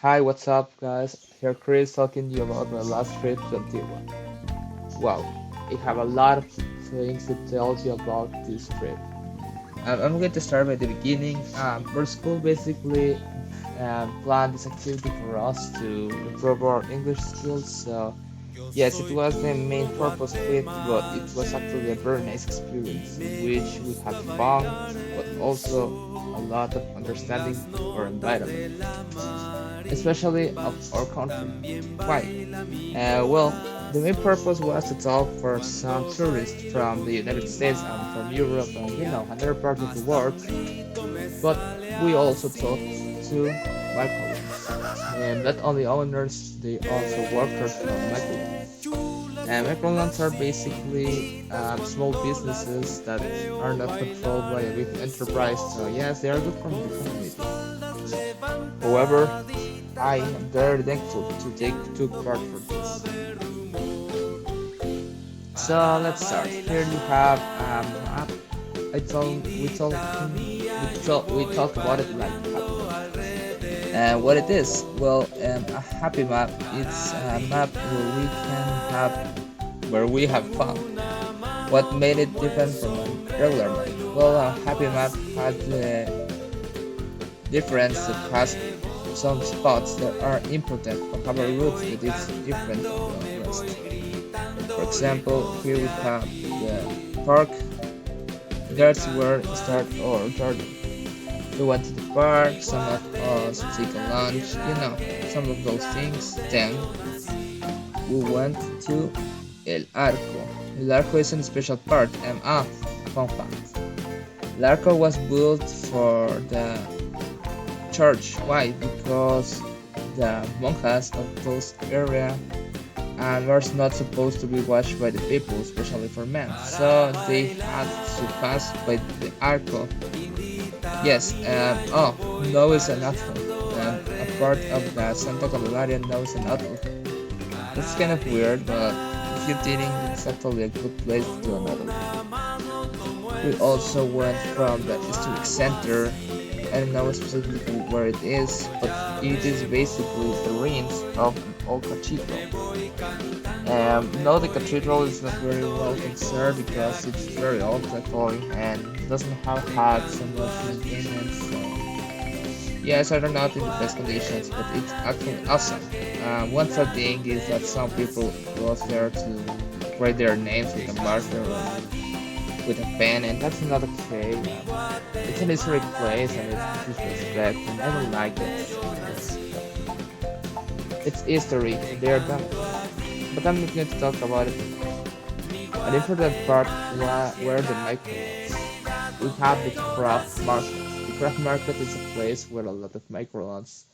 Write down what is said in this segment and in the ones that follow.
Hi, what's up, guys? Here Chris talking to you about my last trip to Antigua. Wow, I have a lot of things to tell you about this trip. I'm going to start by the beginning. Our school basically planned this activity for us to improve our English skills. So, yes, it was the main purpose of it, but it was actually a very nice experience in which we had fun, but also a lot of understanding our environment, especially of our country. Why? Well, the main purpose was to talk for some tourists from the United States and from Europe and another part of the world, but we also talked to microloans. And not only owners, they also workers from microloans. And microloans are basically small businesses that are not controlled by a big enterprise. So yes, they are good for the community. However, I am very thankful to took part for this. So let's start. Here you have app. We talked about it like and what it is. Well, a happy map. It's a map where we have fun. What made it different from a regular map? Well, a happy map had the difference that has some spots that are important or have a route that is different from the rest. For example, here we have the park. That's where we start our journey. We went to the park, some of us take a lunch, some of those things. Then we went to El Arco. El Arco is a special part, fun fact. El Arco was built for the church. Why? Because the monjas of those area and were not supposed to be watched by the people, especially for men. So they had to pass by the arco. Yes, no is an atoll, and a part of the Santa Candelaria no is an atoll. It's kind of weird, but if you're dating, it's actually a good place to do another. We also went from the historic center. I don't know specifically where it is, but it is basically the ruins of an old cathedral. No, the cathedral is not very well conserved because it's very old actually and doesn't have had so much maintenance. So yes, I don't know in the best conditions, but it's actually awesome. One sad thing is that some people go there to write their names with a marker or with a pen, and that's not okay. It's an historic place and it's disrespect, and I don't like it. It's history, and they are done. But I'm not going to talk about it. An important part where the microloans. We have the craft market. The craft market is a place where a lot of microloans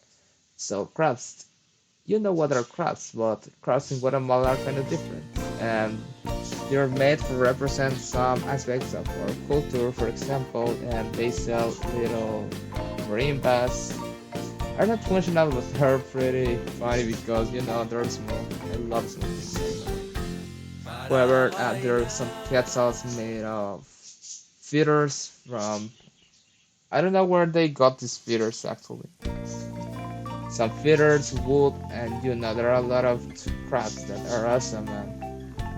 sell crafts. You know what are crafts, but crafts in Guatemala are kind of different. And they're made to represent some aspects of our culture, for example, and they sell little marimbas. I'm not too much now, but they're pretty funny because they're small. I love small things. However, there are some quetzals made of feathers from. I don't know where they got these feathers actually. Some feathers, wood, and there are a lot of crafts that are awesome and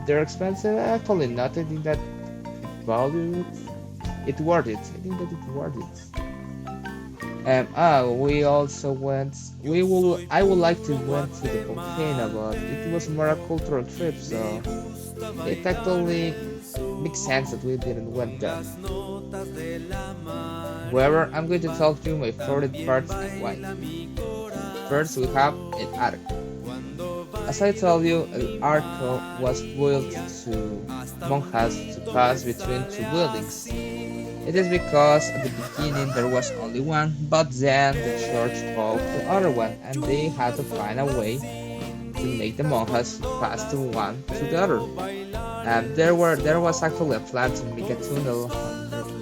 they're expensive. Actually, not. I think that value it worth it. I think that it worth it. We also went. We will. I would like to went to the volcano, but it was more a cultural trip, so it actually makes sense that we didn't went there. However, I'm going to talk to you my favorite parts and why. First, we have El Arco. As I told you, El Arco was built to monjas to pass between two buildings. It is because at the beginning there was only one, but then the church bought the other one, and they had to find a way to make the monjas pass from one to the other. And there was actually a plan to make a tunnel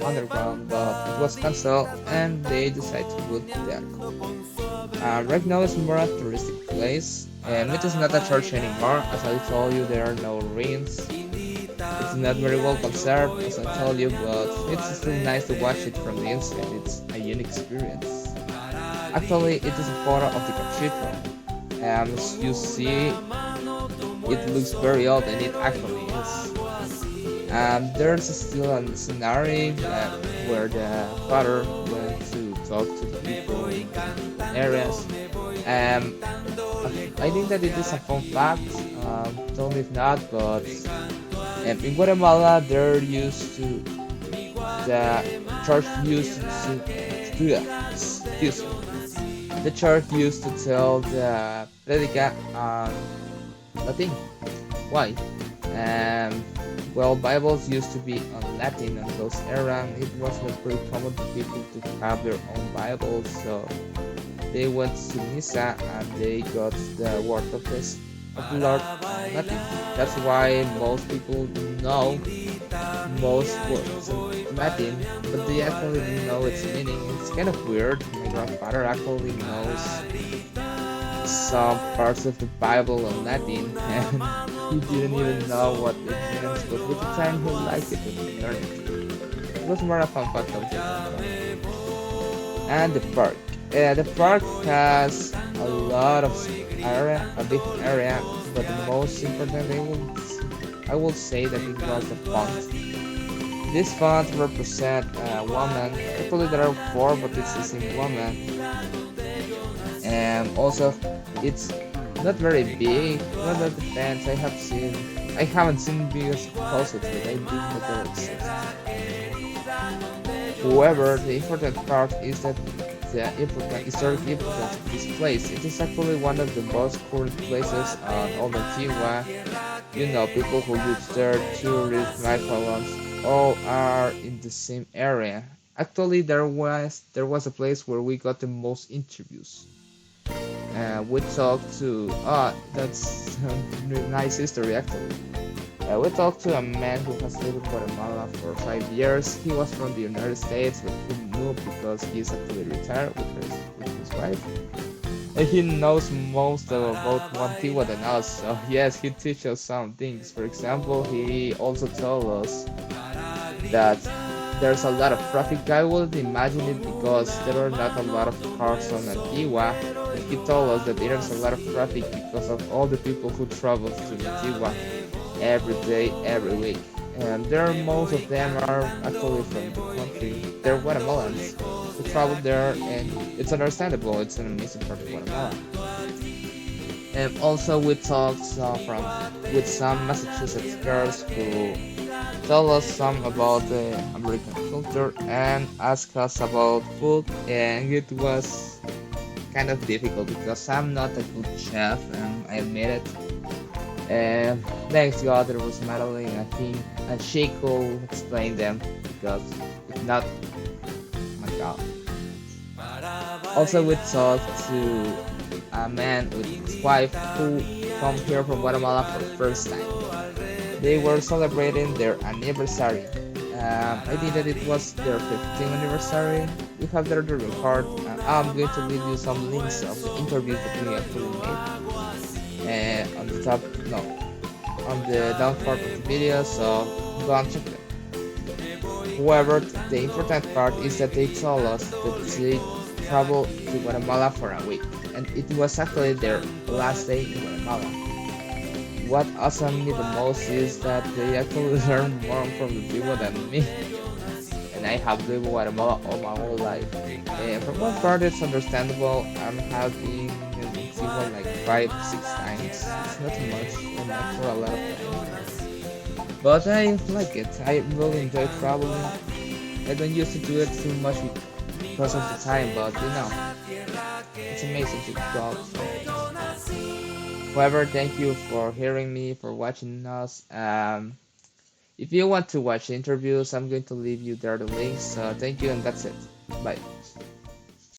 underground, but it was cancelled, and they decided to build the arco. Right now it's more a touristic place, and it is not a church anymore. As I told you, there are no ruins. It's not very well conserved, as I told you, but it's still nice to watch it from the inside. It's a unique experience. Actually, it is a photo of the cathedral. As you see, it looks very old, and it actually is. There's still a scenario where the father went to talk to the people in areas. Um, I think that it is a fun fact. Tell me if not, but in Guatemala, they're used to the church used excuse me. The church used to tell the predica Latin. Why? Um, well, Bibles used to be on Latin in those era. It was not very common for people to have their own Bibles, so they went to Misa and they got the word of the Lord on Latin. That's why most people know most words in Latin, but they actually didn't know its meaning. It's kind of weird. My grandfather actually knows some parts of the Bible in Latin, and he didn't even know what it means, but with the time he liked it and learned it. It was more a fun fact of it. And the park. The park has a lot of area, a big area, but the most important I will say that it was the font. This font represent a woman. Actually, there are four, but it's the same woman. And also, it's not very big. Well, that depends. I haven't seen videos closer to it. I think that there exists. However, the important part is that the important historic importance of this place. It is actually one of the most current places on all Antigua. You know, people who live there, tourists, night columns, all are in the same area. Actually, there was a place where we got the most interviews. We talked to that's a nice history actually. We talked to a man who has lived in Guatemala for 5 years. He was from the United States, but he moved because he's actually retired with his wife. And he knows most about Antigua than us. So yes, he teaches us some things. For example, he also told us that there's a lot of traffic. I would imagine it because there are not a lot of cars on Antigua. But he told us that there's a lot of traffic because of all the people who travel to Antigua every day, every week. And there, most of them are actually from the country. They're Guatemalans who travel there, and it's understandable. It's an amazing part of Guatemala. And also, we talked with some Massachusetts girls who tell us some about the American culture and ask us about food. And it was kind of difficult because I'm not a good chef, and I admit it. And thanks God there was Madeline, I think, and she could explain them because if not, my God. Also, we talked to a man with his wife who come here from Guatemala for the first time. They were celebrating their anniversary. I think that it was their 15th anniversary. We have there the record. I'm going to leave you some links of the interviews that we actually made. And on the top, no, on the down part of the video, so go and check them. However, the important part is that they told us that they traveled to Guatemala for a week, and it was actually their last day in Guatemala. What awesome me the most is that they actually learned more from the people than me. And I have lived in Guatemala all my whole life. And for one part, it's understandable. I'm having in Antigua like 5, 6 times. It's not much, and not for a lot of time. But I like it. I really enjoy traveling. I don't used to do it too much because of the time, but it's amazing to go out. However, thank you for hearing me, for watching us. If you want to watch the interviews, I'm going to leave you there the links. Thank you, and that's it. Bye.